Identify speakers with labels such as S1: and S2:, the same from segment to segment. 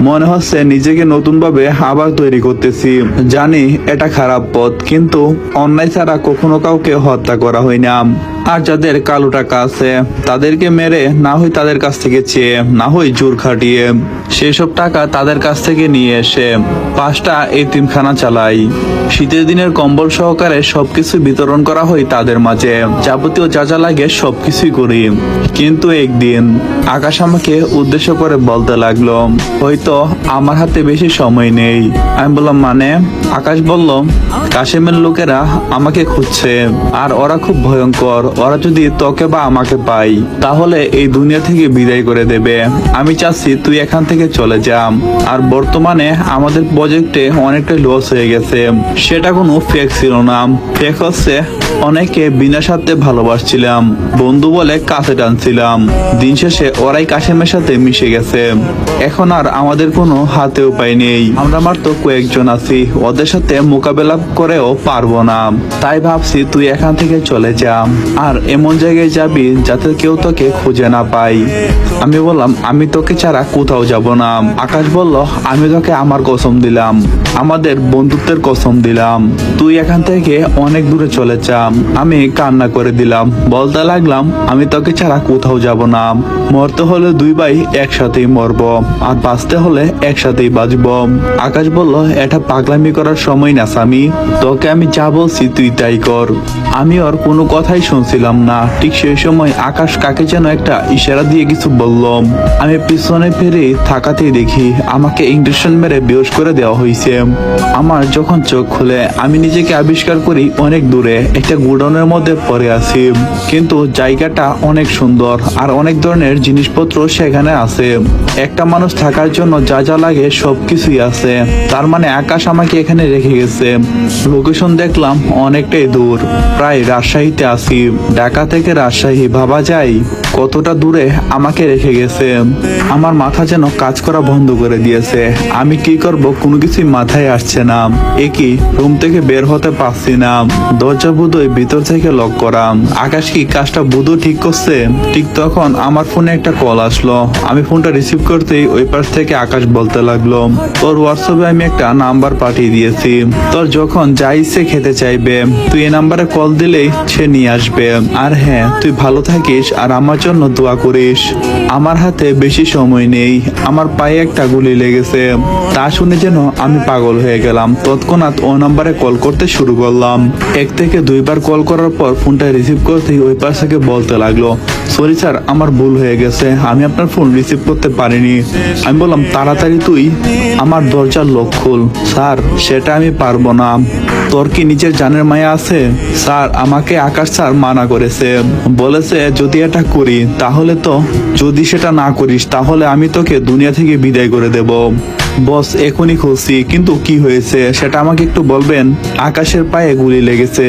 S1: মনে হচ্ছে নিজেকে নতুন ভাবে আবার তৈরি করতেছি। জানি এটা খারাপ পথ, কিন্তু অন্যায় ছাড়া কখনো কাউকে হত্যা করা হয় না। আর যাদের কালো টাকা আছে তাদেরকে মেরে, না হয় তাদের কাছ থেকে চেয়ে, না হয় জোর খাটিয়ে সেসব টাকা তাদের কাছ থেকে নিয়ে এসে 5টা এতিমখানা চালাই। শীতের দিনের কম্বল সহকারে সবকিছু বিতরণ করা হয় তাদের মাঝে। যাবতীয় যা যা লাগে সবকিছুই করি। কিন্তু একদিন আকাশ আমাকে উদ্দেশ্য করে বলতে লাগলো, হয়তো আমার হাতে বেশি সময় নেই। আমি বললাম মানে? আকাশ বলল, কাশেমের লোকেরা আমাকে খুঁজছে, আর ওরা খুব ভয়ঙ্কর। ওরা যদি তোকে বা আমাকে পাই তাহলে এই দুনিয়া থেকে বিদায় করে দেবে। আমি চাচ্ছি তুই এখান থেকে চলে যা। আর বর্তমানে আমাদের প্রজেক্টে অনেকটা লস হয়ে গেছে। সেটা কোনো ফেক ছিল না। ফেক হচ্ছে অনেকে বিনা স্বার্থে ভালোবাসছিলাম, বন্ধু বলে কাছে টানছিলাম। দিন শেষে ওরাই কাশেমের সাথে মিশে গেছে। এখন আর আমাদের কোনো হাতে উপায় নেই। আমরা মাত্র কয়েকজন আছি, ওদের সাথে মোকাবেলা করেও পারবো না। তাই ভাবছি তুই এখান থেকে চলে যা, আর এমন জায়গায় যাবি যাতে কেউ তোকে খুঁজে না পাই। আমি বললাম, আমি তোকে ছাড়া কোথাও যাব না। আকাশ বলল, আমি তোকে আমার কসম দিলাম, আমাদের বন্ধুত্বের কসম দিলাম, তুই এখান থেকে অনেক দূরে চলে যা। আমি কান্না করে দিলাম, বলতে লাগলাম, আমি তোকে ছাড়া কোথাও যাব না। মরতে হলে দুই ভাই একসাথেই মরবো, আর বাঁচতে হলে একসাথেই বাঁচবো। আকাশ বলল, এটা পাগলামি করার সময় না স্বামী, তোকে আমি যা বলছি তুই তাই কর। আমি ওর কোনো কথাই শুনছিলাম না। ঠিক সেই সময় আকাশ কাকে যেন একটা ইশারা দিয়ে কিছু বলল। আমি পিছনে ফিরে থাকাতেই দেখি আমাকে ইঞ্জেকশন মেরে বেহুশ করে দেওয়া হয়েছে। আমার যখন চোখ খুলে আমি নিজেকে আবিষ্কার করি অনেক দূরে একটা গোডাউনের মধ্যে পড়ে আছি। কিন্তু জায়গাটা অনেক সুন্দর, আর অনেক ধরনের জিনিসপত্র সেখানে আছে। একটা মানুষ থাকার জন্য যা যা লাগে সবকিছুই আছে। তার মানে আকাশ আমাকে এখানে রেখে গেছে। লোকেশন দেখলাম অনেকটাই দূর, প্রায় রাজশাহীতে আছি। ঢাকা থেকে রাজশাহী ভাবা যায় কতটা দূরে আমাকে রেখে গেছে। আমার মাথা যেন কাজ করা বন্ধ করে দিয়েছে। আমি কি করব কোনো কিছুই মাথায় আসছে না। একই রুম থেকে বের হতে পারছি না। দরজা বোধহয় ভিতর থেকে লক করা। আকাশ কি কাজটা বোধহয় ঠিক করছে? ঠিক তখন আমার ফোনে একটা কল আসলো। আমি ফোনটা রিসিভ করতেই ওই পাশ থেকে আকাশ বলতে লাগলো, তোর হোয়াটসঅ্যাপে আমি একটা নাম্বার পাঠিয়ে দিয়েছি। তোর যখন যা ইচ্ছে খেতে চাইবে তুই এই নাম্বারে কল দিলেই সে নিয়ে আসবে। আর হ্যাঁ, তুই ভালো থাকিস আর আমার জন্য দোয়া করিস। আমার হাতে বেশি সময় নেই, আমার পায়ে একটা গুলি লেগেছে। তা শুনে যেন আমি পাগল হয়ে গেলাম। তৎক্ষণাৎ ও নাম্বারে কল করতে শুরু করলাম। 1 থেকে 2 বার কল করার পর ফোনটা রিসিভ করতেই ওই পাশ থেকে বলতে লাগলো, সরি স্যার, আমার ভুল হয়ে গেছে, আমি আপনার ফোন রিসিভ করতে পারিনি। আমি বললাম, তাড়াতাড়ি তুই আমার দরজার লক খুল। স্যার, সেটা আমি পারবো না। তোর কি নিজের জানের মায়া আছে? স্যার, আমাকে আকাশ স্যার মানা করেছে, বলেছে যদি এটা করি তাহলে তো, যদি সেটা না করিস তাহলে আমি তোকে দুনিয়া থেকে বিদায় করে দেব। বস, এখনই খুলছি, কিন্তু কি হয়েছে সেটা আমাকে একটু বলবেন? আকাশের পায়ে গুলি লেগেছে।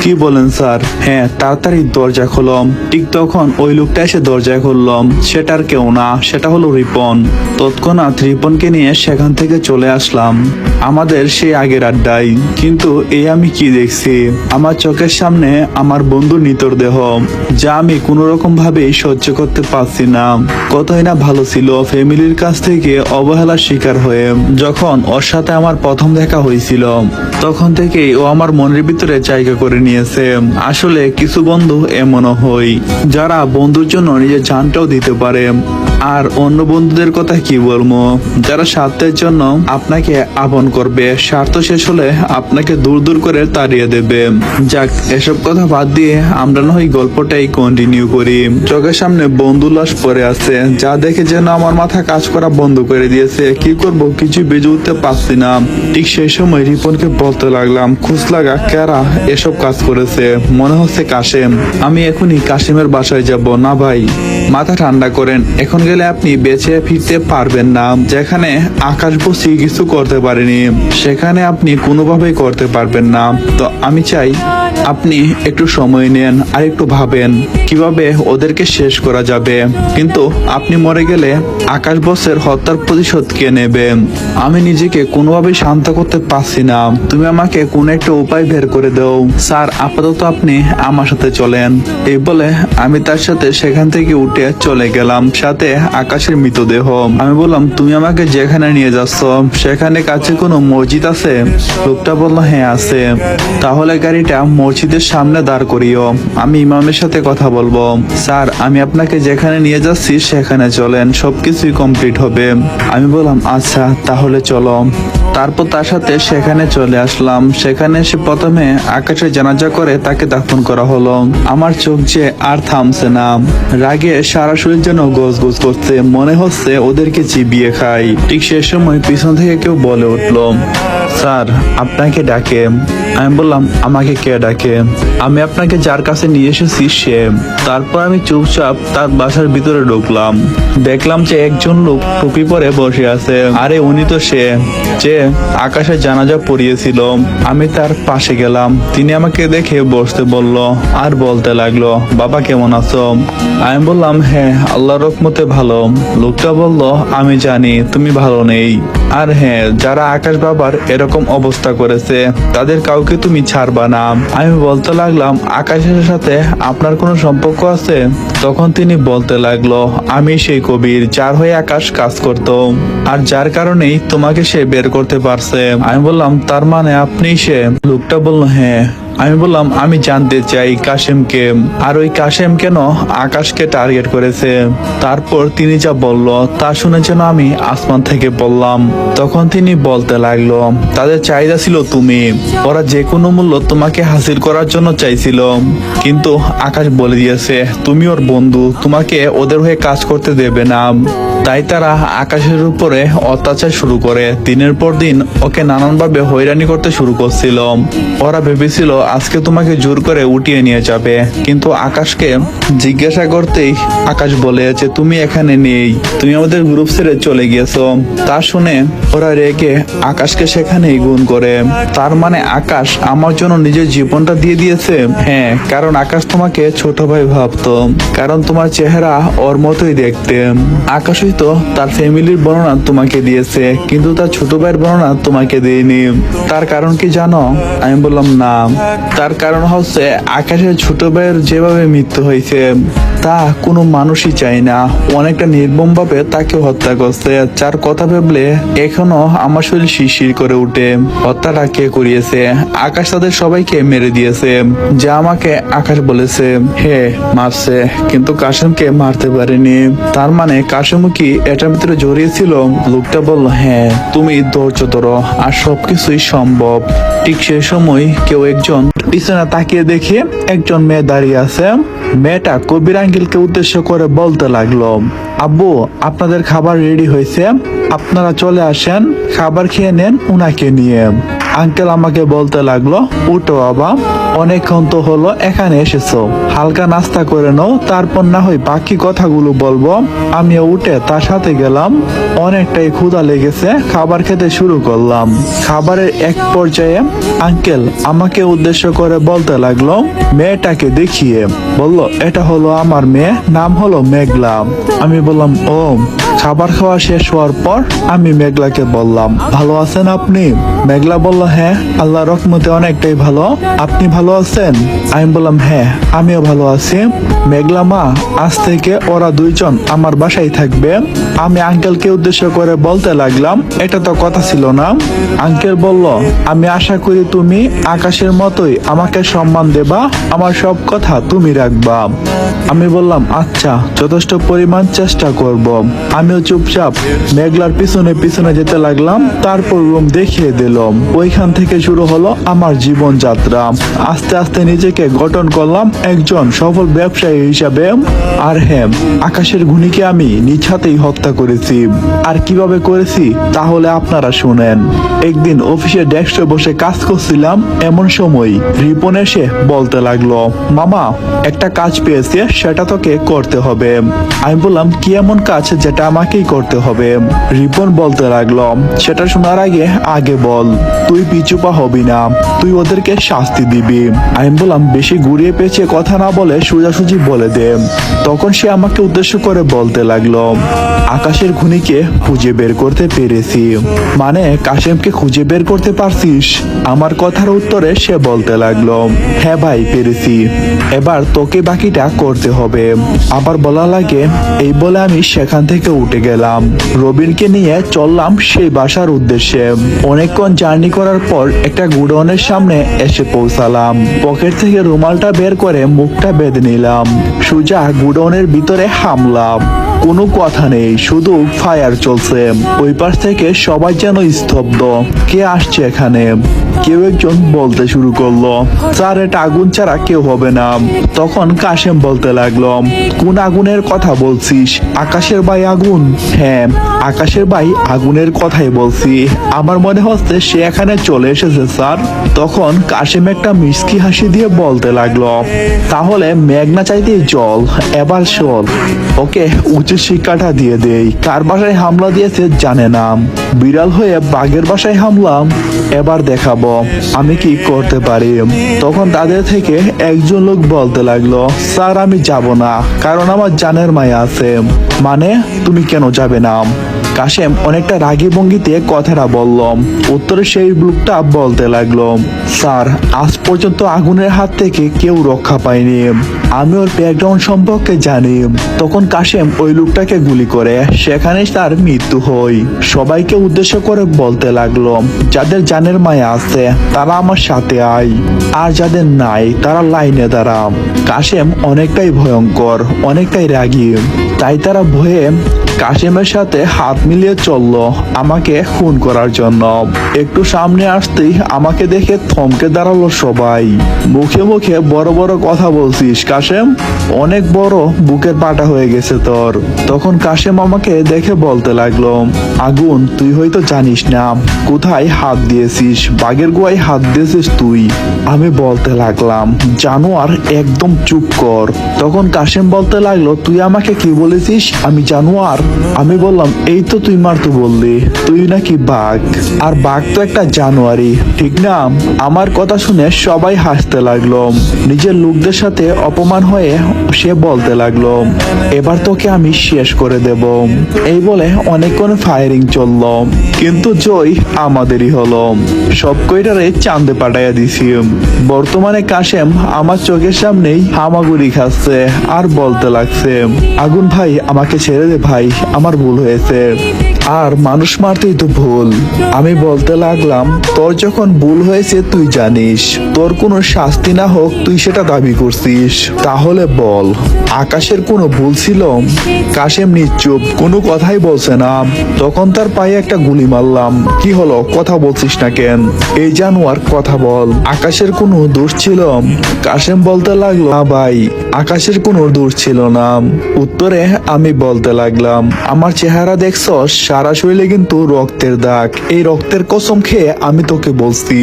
S1: কি বলেন স্যার? হ্যাঁ, তাড়াতাড়ি দরজা খোলম। ঠিক তখন ওই লোকটা এসে দরজা খুললাম। সেটার কেউ না, সেটা হলো রিপন। তৎক্ষণাৎ রিপনকে নিয়ে সেখান থেকে চলে আসলাম আমাদের সেই আগের আড্ডায়। কিন্তু এই আমি কি দেখছি? আমার চোখের সামনে আমার বন্ধুর নিতর দেহ, যা আমি কোনো রকম ভাবেই সহ্য করতে পারছি না। কতই না ভালো ছিল, ফ্যামিলির কাছ থেকে অবহেলার শিকার হয়ে। যখন ওর সাথে আমার প্রথম দেখা হয়েছিল তখন থেকেই ও আমার মনের ভিতরে জায়গা করে নিয়েছে। আসলে কিছু বন্ধু এমনও হয় যারা বন্ধুর জন্য নিজের জানটাও দিতে পারে। আর অন্য বন্ধুদের কথা কি বলবো, যারা স্বার্থের জন্য আপনাকে আপন করবে, স্বার্থ শেষ হলে আপনাকে দূর দূর করে তাড়িয়ে দেবে। যাক, এসব কথা বাদ দিয়ে আমরা না হয় গল্পটাই কন্টিনিউ করি। চোখের সামনে বন্ধু লাশ পড়ে আছে, যা দেখে যেন আমার মাথা কাজ করা বন্ধ করে দিয়েছে। কি করব কিছু বেজে উঠতে পারছি না। ঠিক সেই সময় রিপনকে বলতে লাগলাম, খোঁজ লাগা কারা এসব কাজ করেছে। মনে হচ্ছে কাশেম। আমি এখনই কাশেমের বাসায় যাব। না ভাই, মাথা ঠান্ডা করেন, এখন গেলে আপনি বেঁচে ফিরতে পারবেন না। যেখানে আকাশ বসি কিছু করতে পারেনি সেখানে আপনি কোনোভাবেই করতে পারবেন না। তো আমি চাই আপনি একটু সময় নেন আর একটু ভাবেন কিভাবে ওদেরকে শেষ করা যাবে। কিন্তু আপনি মরে গেলে আকাশ বসের হত্যার প্রতিশোধ কে নেবে? আমি নিজেকে কোনোভাবেই শান্ত করতে পারছি না। তুমি আমাকে কোনো একটা উপায় বের করে দাও। স্যার, আপাতত আপনি আমার সাথে চলেন। এই বলে আমি তার সাথে সেখান থেকে উঠে উঠে চলে গেলাম, সাথে আকাশের মৃতদেহ। আমি বললাম, তুমি আমাকে যেখানে নিয়ে যাচ্ছ সেখানে কাছে কোনো মসজিদ আছে? লোকটা বলল, হ্যাঁ আছে। তাহলে গাড়িটা মসজিদের সামনে দাঁড় করিও, আমি ইমামের সাথে কথা বলবো। স্যার, আমি আপনাকে যেখানে নিয়ে যাচ্ছি সেখানে চলেন, সবকিছুই কমপ্লিট হবে। আমি বললাম, আচ্ছা তাহলে চলো। তারপর তার সাথে সেখানে চলে আসলাম। সেখানে এসে প্রথমে আকাশের জানাজা করে তাকে দাফন করা হলো। আমার চোখ যে আর থামছে না, রাগে সারা শরীর যেন গোজ গোজ করছে, মনে হচ্ছে ওদেরকে চিবিয়ে খাই। ঠিক সে সময় পিছন থেকে কেউ বলে উঠলো, স্যার আপনাকে ডাকে। আমি বললাম, আমাকে কে ডাকে? আমি আপনাকে যার কাছে নিয়ে এসেছি সে। তারপর আমি চুপচাপ তার বাসার ভিতরে ঢুকলাম। দেখলাম যে একজন লোক টুপি পরে বসে আছে। আরে উনি তো সে যে আকাশের জানাজা পড়িয়েছিল। আমি তার পাশে গেলাম, তিনি আমাকে দেখে বসতে বলল আর বলতে লাগলো, বাবা কেমন আছো? আমি বললাম, হ্যাঁ আল্লাহর রহমতে ভালো। লোকটা বলল, আমি জানি তুমি ভালো নেই, আর হ্যাঁ যারা আকাশ বাবার এরকম অবস্থা করেছে তাদের কাউকে তুমি ছাড়বা না। আমি বলতে লাগলাম, আকাশের সাথে আপনার কোনো সম্পর্ক আছে? তখন তিনি বলতে লাগলো, আমি সেই কবির যার হয়ে আকাশ কাজ করত, আর যার কারণেই তোমাকে সে বের করতে পারছে। আমি বললাম, তার মানে আপনি সে? লোকটা বলল, হ্যাঁ। আমি বললাম, আমি জানতে চাই কাশেমকে, আর ওই কাশেম কেন আকাশকে টার্গেট করেছে? তারপর তিনি যা বলল তা শুনে যেন আমি আসমান থেকে বললাম। তখন তিনি বলতে লাগলো, তাদের চাহিদা ছিল তুমি, ওরা যে কোনো মূল্য তোমাকে হাসিল করার জন্য চাইছিল, কিন্তু আকাশ বলে দিয়েছে তুমি ওর বন্ধু, তোমাকে ওদের হয়ে কাজ করতে দেবে না। তাই তারা আকাশের উপরে অত্যাচার শুরু করে, দিনের পর দিন ওকে নানানভাবে হয়রানি করতে শুরু করছিল। ওরা ভেবেছিল আজকে তোমাকে জোর করে উঠিয়ে নিয়ে যাবে, কিন্তু আকাশকে জিজ্ঞাসা করতেই আকাশ বলে যে তুমি এখানে নেই, তুমি আমাদের গ্রুপ ছেড়ে চলে গিয়েছো। তা শুনে ওরা রেগে আকাশকে সেখানেই গুণ করে। তার মানে আকাশ আমার জন্য নিজের জীবনটা দিয়ে দিয়েছে? হ্যাঁ, কারণ আকাশ তোমাকে ছোট ভাই ভাবতো, কারণ তোমার চেহারা ওর মতোই দেখতে। আকাশই তো তার ফ্যামিলির বর্ণনা তোমাকে দিয়েছে, কিন্তু তার ছোট ভাইয়ের বর্ণনা তোমাকে দেয়নি। তার কারণ কি জানো? আমি বললাম, না। তার কারণ হচ্ছে আকাশের ছোট ভাইয়ের যেভাবে মৃত্যু হয়েছে তা কোনো মানুষই চায় না। অনেকটা নির্মম ভাবে তাকে হত্যা করছে, যার কথা ভেবলে এখনো আমার শরীর শিরশির করে উঠে। হত্যাটা কে করিয়েছে? আকাশ তাদের সবাইকে মেরে দিয়েছে, যা আমাকে আকাশ বলেছে। হে মারছে, কিন্তু কাশেমকে মারতে পারেনি। তার মানে কাশেমও কি এটার ভিতরে জড়িয়েছিল? লোকটা বলল, হ্যাঁ, তুমি ধৈর্য ধরো আর সবকিছুই সম্ভব। ঠিক সেই সময় কেউ একজন পিছনে তাকিয়ে দেখে একজন মেয়ে দাঁড়িয়ে আছে। মেয়েটা কবির আঙ্কেলকে উদ্দেশ্য করে বলতে লাগলো, আব্বু আপনাদের খাবার রেডি হয়েছে, আপনারা চলে আসেন, খাবার খেয়ে নেন উনাকে নিয়ে। আঙ্কেল আমাকে বলতে লাগলো, উঠো বাবা, অনেকক্ষণ তো হলো এখানে এসেছো, হালকা নাস্তা করে নাও, তারপর না হয় বাকি কথাগুলো বলবো। আমিও উঠে তার সাথে গেলাম। অনেকটাই ক্ষুধা লেগেছে, খাবার খেতে শুরু করলাম। খাবারের এক পর্যায়ে আঙ্কেল আমাকে উদ্দেশ্য করে বলতে লাগলো, মেয়েটাকে দেখিয়ে বলল, এটা হলো আমার মেয়ে, নাম হলো মেঘলা। আমি বললাম, ও। খাবার খাওয়া শেষ হওয়ার পর আমি মেঘলাকে বললাম, ভালো আছেন আপনি? মেঘলা বলল, হ্যাঁ আল্লাহর রহমতে অনেকটাই ভালো, আপনি ভালো আছেন? আমি বললাম, হ্যাঁ আমিও ভালো আছি। মেঘলা মা, আজ থেকে ওরা দুইজন আমার বাসায় থাকবে। আমি আঙ্কেলকে উদ্দেশ্য করে বলতে লাগলাম, এটা তো কথা ছিল না। আঙ্কেল বলল, আমি আশা করি তুমি আকাশের মতোই আমাকে সম্মান দেবা, আমার সব কথা তুমি রাখবা। আমি বললাম, আচ্ছা যথেষ্ট পরিমাণ চেষ্টা করব। আমিও চুপচাপ মেঘলার পিছনে পিছনে যেতে লাগলাম। তারপর রুম দেখিয়ে দিলাম। ওইখান থেকে শুরু হলো আমার জীবন যাত্রা। আস্তে আস্তে নিজেকে গঠন করলাম একজন সফল ব্যবসায়ী হিসাবে। আর হ্যাঁ, আকাশের ঘুনিকে আমি নিজ হাতেই হত্যা করেছি। আর কিভাবে করেছি তাহলে আপনারা শুনেন। একদিন অফিসে ডেস্কে বসে কাজ করছিলাম, এমন সময় রিপন এসে বলতে লাগলো, মামা একটা কাজ পেয়েছে, সেটা তোকে করতে হবে। আমি বললাম, কি এমন কাজ যেটা আমার আমাকেই করতে হবে। রিপন বলতে লাগলো, সেটা শোনার আগে আগে বল, তুই পিছুপা হবি না, তুই ওদেরকে শাস্তি দিবি। আমি বললাম, বেশি ঘুরিয়ে পেঁচিয়ে কথা না বলে সোজাসুজি বলে দে। তখন সে আমাকে উদ্দেশ্য করে বলতে লাগলো, আকাশের খুনিকে খুঁজে বের করতে পেরেছি। মানে কাশেমকে খুঁজে বের করতে পারছিস? আমার কথার উত্তরে সে বলতে লাগলো, হ্যাঁ ভাই পেরেছি, এবার তোকে বাকিটা করতে হবে। আবার বলা লাগে, এই বলে আমি সেখান থেকে উঠে গেলাম। রবিনকে নিয়ে চললাম সেই বাসার উদ্দেশ্যে। অনেকক্ষণ জার্নি করার পর একটা গুডাউনের সামনে এসে পৌঁছালাম। পকেট থেকে রুমালটা বের করে মুখটা বেঁধে নিলাম। সোজা গুডাউনের ভিতরে হামলাম। কোনো কথা নেই, শুধু ফায়ার চলছে। ওই পাশ থেকে সবাই যেন স্তব্ধ। কে আসছে এখানে? কেউ একজন বলতে শুরু করলো, স্যার এটা আগুন ছাড়া কেউ হবে না। তখন কাশেম বলতে লাগলো, কোন আগুনের কথা বলছিস? আকাশের ভাই আগুন? হ্যাঁ, আকাশের ভাই আগুনের কথাই বলছি। আমার মনে হচ্ছে সে এখানে চলে এসেছে স্যার। তখন কাশেম একটা মিষ্টি হাসি দিয়ে বলতে লাগলো, তাহলে মেঘনা চাইতেই জল, এবার শোন, ওকে উচিত শিক্ষাটা দিয়ে দেই। কার বাসায় হামলা দিয়েছে জানে না, বিড়াল হয়ে বাঘের বাসায় হামলাম, এবার দেখাবো আমি কি করতে পারি। তখন তাদের থেকে একজন লোক বলতে লাগলো, স্যার আমি যাব না, কারণ আমার জানের মায়া আছে। মানে তুমি কেন যাবে না? কাশেম অনেকটা রাগী ভঙ্গিতে কথাটা বলল। উত্তরে সেই লোকটা বলতে লাগলো, স্যার আজ পর্যন্ত আগুনের হাত থেকে কেউ রক্ষা পায়নি, আমি ওর ব্যাকগ্রাউন্ড সম্পর্কে জানি। তখন কাশেম ওই লোকটাকে গুলি করে, সেখানে তার মৃত্যু হয়। সবাইকে উদ্দেশ্য করে বলতে লাগলো, যাদের জানের মায়া আছে তারা আমার সাথে আয়, আর যাদের নাই তারা লাইনে দাঁড়া। কাশেম অনেকটাই ভয়ঙ্কর, অনেকটাই রাগী, তাই তারা ভয়ে কাশেমের সাথে হাত মিলিয়ে চললো আমাকে খুন করার জন্য। একটু সামনে আসতেই আমাকে দেখে থমকে দাঁড়ালো সবাই। মুখে মুখে বড় বড় কথা বলছিস কাশেম, অনেক বড় বুকের পাটা হয়ে গেছে তোর। তখন কাশেম আমাকে দেখে বলতে লাগলো, আগুন তুই হয়তো জানিস না কোথায় হাত দিয়েছিস, বাঘের গুয়ায় হাত দিয়েছিস তুই। আমি বলতে লাগলাম, জানোয়ার একদম চুপ কর। তখন কাশেম বলতে লাগলো, তুই আমাকে কি বলেছিস আমি জানোয়ার? আমি বললাম, এই তো তুই মারতো বললি, তুই নাকি বাঘ, আর বাঘ তো একটা জানোয়ারই, ঠিক না? আমার কথা শুনে সবাই হাসতে লাগলো। নিজের লোকদের সাথে অপমান হয়ে সে বলতে লাগলো, এবার তোকে আমি শেষ করে দেব। এই বলে অনেকক্ষণ ফায়ারিং চললো, কিন্তু জয় আমাদেরই হলো। সব কয়টারে চাঁদে পাঠাইয়া দিছি। বর্তমানে কাশেম আমার চোখের সামনেই হামাগুড়ি খাচ্ছে আর বলতে লাগছে, আগুন ভাই আমাকে ছেড়ে দে ভাই, আমার ভুল হয়েছে, আর মানুষ মারতেই তো ভুল। আমি বলতে লাগলাম, তোর যখন ভুল হয়েছে তুই জানিস, তোর কোনো শাস্তি না হোক তুই সেটা দাবি করছিস, তাহলে বল আকাশের কোনো ভুল ছিল? কাশেম নিশ্চুপ, কোনো কথাই বলছে না। তখন তার পায়ে একটা গুলি মারলাম। কি হলো, কথা বলছিস না কেন? এই জানোয়ার কথা বল, আকাশের কোনো দোষ ছিল? কাশেম বলতে লাগলো, না ভাই, আকাশের কোনো দোষ ছিল না। উত্তরে আমি বলতে লাগলাম, আমার চেহারা দেখছো, সারা শরীরে কিন্তু রক্তের দাগ, এই রক্তের কসম খেয়ে আমি তোকে বলছি,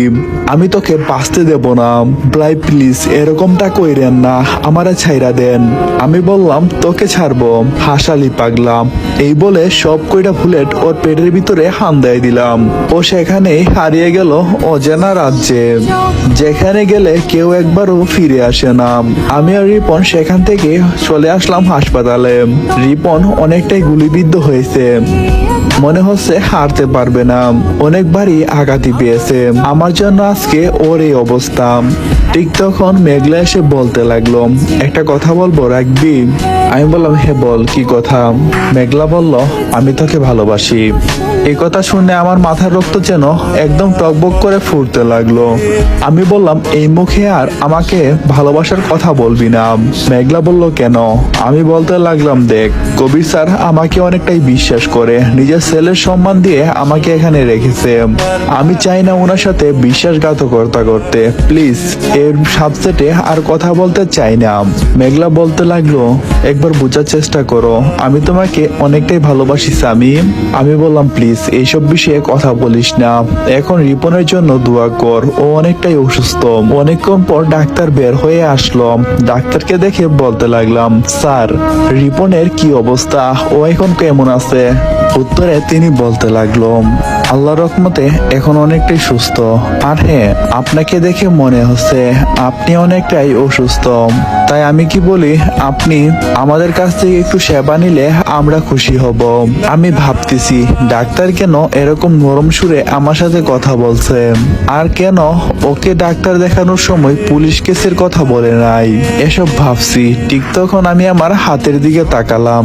S1: আমি তোকে বাঁচতে দেব না ভাই, প্লিজ এরকমটা কইরেন না, আমারে ছাইরা দেন। আমি বললাম, তোকে ছাড়বো, হাসালি পাগলাম। এই বলে সব কয়টা বুলেট ওর পেটের ভিতরে হান দেয় দিলাম। ও সেখানে হারিয়ে গেল অজানা রাজ্যে, যেখানে গেলে কেউ একবারও ফিরে আসে না। আমি আর রিপন সেখান থেকে চলে আসলাম হাসপাতালে। রিপন অনেকটাই গুলিবিদ্ধ হয়েছে, মনে হচ্ছে হারতে পারবে না, অনেকবারই আঘাতই পেয়েছে। আমার জন্য আজকে ওর এই অবস্থা। ঠিক তখন মেঘলা এসে বলতে লাগলো, একটা কথা বলবো, রাখবি? আমি বললাম, হ্যাঁ বল, কি কথা? মেঘলা বলল, আমি তোকে ভালোবাসি। এই কথা শুনে আমার মাথার রক্ত যেন একদম টকবক করে ফুটতে লাগলো। আমি বললাম, এই মুখে আর আমাকে ভালোবাসার কথা বলবি না। মেঘলা বলল, কেন? আমি বলতে লাগলাম, দেখ কবির স্যার আমাকে অনেকটাই বিশ্বাস করে, নিজের ছেলের সম্মান দিয়ে আমাকে এখানে রেখেছে। আমি চাই না ওনার সাথে বিশ্বাসঘাতকতা করতে। প্লিজ এর সাবজেক্টে আর কথা বলতে চাই না। মেঘলা বলতে লাগলো, একবার বোঝার চেষ্টা করো, আমি তোমাকে অনেকটাই ভালোবাসি সামি। আমি বললাম, প্লিজ এইসব বিষয়ে কথা বলিস না, এখন রিপনের জন্য দোয়া কর, ও অনেকটাই অসুস্থ। অনেকক্ষণ পর ডাক্তার বের হয়ে আসলো। ডাক্তারকে দেখে বলতে লাগলাম, স্যার রিপনের কি অবস্থা, ও এখন কেমন আছে? উত্তরে তিনি বলতে লাগলো, আল্লাহর রহমতে এখন অনেকটাই সুস্থ। আর হ্যাঁ, আপনাকে দেখে মনে হচ্ছে আপনি অনেকটাই অসুস্থ। তাই আমি কি বলি, আপনি আমাদের কাছ থেকে একটু সেবা নিলে আমরা খুশি হব। আমি ভাবতেছি ডাক্তার কেন এরকম নরম সুরে আমার সাথে কথা বলছে, আর কেন ওকে ডাক্তার দেখানোর সময় পুলিশ কেসের কথা বলে নাই। এসব ভাবছি, ঠিক তখন আমি আমার হাতের দিকে তাকালাম।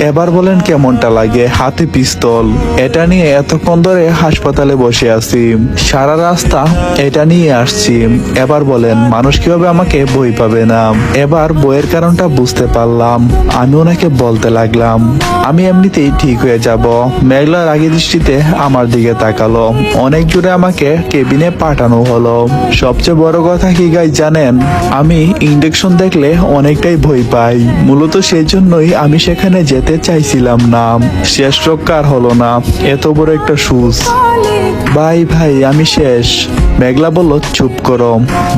S1: এবার বলেন কেমনটা লাগে, হাতে পিস্তল, এটা নিয়ে এতক্ষণ ধরে হাসপাতালে বসে আছি, সারা রাস্তা এটা নিয়ে আসছি। এবার বলেন মানুষ কিভাবে আমাকে ভয় পাবে না? এবার বইয়ের কারণটা বুঝতে পারলাম। আমি ওনাকে বলতে লাগলাম, আমি এমনিতেই ঠিক হয়ে যাব। মেঘলা রাগী দৃষ্টিতে আমার দিকে তাকালো। অনেক জোরে আমাকে কেবিনে পাঠানো হলো। সবচেয়ে বড় কথা কি গাই জানেন, আমি ইনজেকশন দেখলে অনেকটাই ভয় পাই। মূলত সেই জন্যই আমি সেখানে যেতে চাইছিলাম না। শেষ রক্ষা আর হলো না, এত বড় একটা সুজ। ভাই আমি শেষ। মেঘলা বলল, চুপ করো,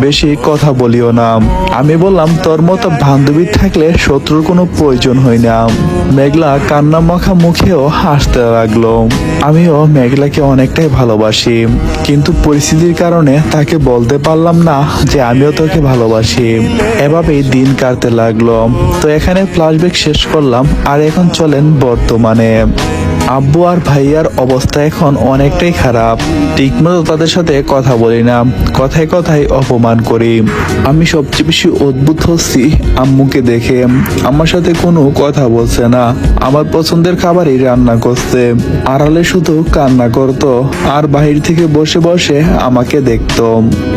S1: বেশি কথা বলিও না। আমি বললাম, তোর মতো বান্ধবী থাকলে শত্রুর কোনো প্রয়োজন হয় না। মেঘলা কান্না মাখা মুখেও হাসতে লাগলো। আমিও মেঘলাকে অনেকটাই ভালোবাসি, কিন্তু পরিস্থিতির কারণে তাকে বলতে পারলাম না যে আমিও তোকে ভালোবাসি। এভাবেই দিন কাটতে লাগলো। তো এখানে ফ্ল্যাশব্যাক শেষ করলাম। আর এখন চলেন বর্তমানে। আব্বু আর ভাইয়ার অবস্থা এখন অনেকটাই খারাপ। ঠিকমতো তাদের সাথে কথা বলি না, কথায় কথায় অপমান করি। আমি সবচেয়ে বেশি অদ্ভুত হচ্ছি আম্মুকে দেখে। আমার সাথে কোনো কথা বলছে না, আমার পছন্দের খাবারই রান্না করছে, আড়ালে শুধু কান্না করতো আর বাহির থেকে বসে বসে আমাকে দেখতো।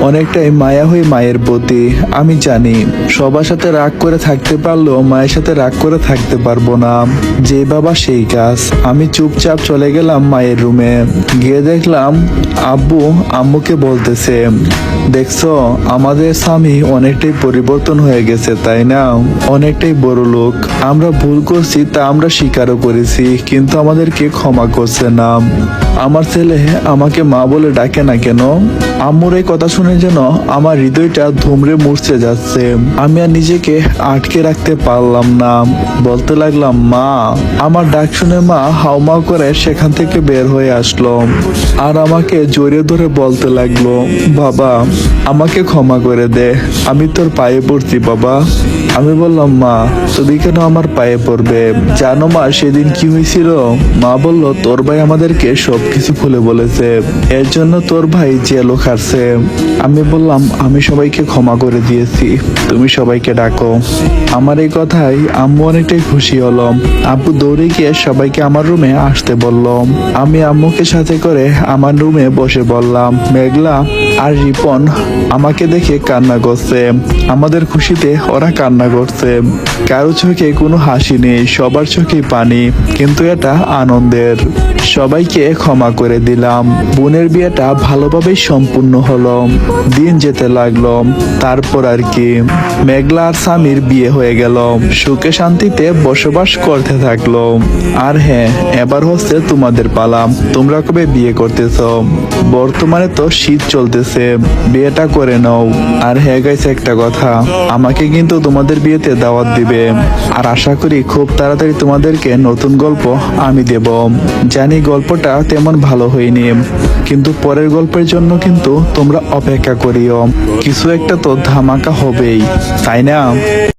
S1: অনেকটাই মায়া হই মায়ের প্রতি। আমি জানি সবার সাথে রাগ করে থাকতে পারলেও মায়ের সাথে রাগ করে থাকতে পারবো না। যে বাবা সেই কাজ। আমি চুপচাপ চলে গেলাম মায়ের রুমে। গিয়ে দেখলাম আব্বু আম্মুকে বলতেছে, দেখছো আমাদের স্বামী অনেকটাই পরিবর্তন হয়ে গেছে, তাই না? অনেকটাই বড় লোক। আমরা ভুল করছি, তা আমরা স্বীকারও করেছি, কিন্তু আমাদেরকে ক্ষমা করছে না। আমার ছেলে আমাকে মা বলে ডাকে না কেন? আম্মুর এই কথা শুনে যেন আমার হৃদয়টা ধুমড়ে মুছতে যাচ্ছে। আমি আর নিজেকে আটকে রাখতে পারলাম না। বলতে লাগলাম, মা। আমার ডাক শুনে মা হাউমাউ করে সেখান থেকে বের হয়ে আসলো আর আমাকে জড়িয়ে ধরে বলতে লাগলো, বাবা আমাকে ক্ষমা করে দে, আমি তোর পায়ে পড়ছি বাবা। আমি বললাম, মা তুমি কেন আমার পায়ে পড়বে? জানো মা সেদিন কি হয়েছিল? মা বলল, তোর ভাই আমাদেরকে সবকিছু খুলে বলেছে, এর জন্য তোর ভাই জেলও খাটছে। আমি বললাম, আমি সবাইকে ক্ষমা করে দিয়েছি, তুমি সবাইকে ডাকো। আমার এই কথাই আম্মু অনেকটাই খুশি হলো। আব্বু দৌড়ে গিয়ে সবাইকে আমার রুমে আসতে বলল। আমি আম্মুকে সাথে করে আমার রুমে বসে বললাম, মেঘলা আর রিপন আমাকে দেখে কান্না করছে। আমাদের খুশিতে ওরা কান্না করছে। কারো চোখে কোনো হাসি নেই, সবার চোখে পানি, কিন্তু এটা আনন্দের। সবাইকে ক্ষমা করে দিলাম। বোনের বিয়েটা ভালোভাবেই সম্পূর্ণ হলো। দিন যেতে লাগলো। তারপর আর কি, মেঘলা আর স্বামীর বিয়ে হয়ে গেল। সুখে শান্তিতে বসবাস করতে থাকলো। আর হ্যাঁ, এবার হচ্ছে তোমাদের পালা। তোমরা কবে বিয়ে করতেছ? বর্তমানে তো শীত চলতেছে, বিয়েটা করে নাও। আর হ্যাঁ গাইস, একটা কথা, আমাকে কিন্তু তোমাদের বিয়েতে দাওয়াত দিবে। আর আশা করি খুব তাড়াতাড়ি তোমাদেরকে নতুন গল্প আমি দেব। জানি গল্পটা তেমন ভালো হয়নি, কিন্তু পরের গল্পের জন্য কিন্তু তোমরা অপেক্ষা করিও। কিছু একটা তো ধামাকা হবেই, তাই না?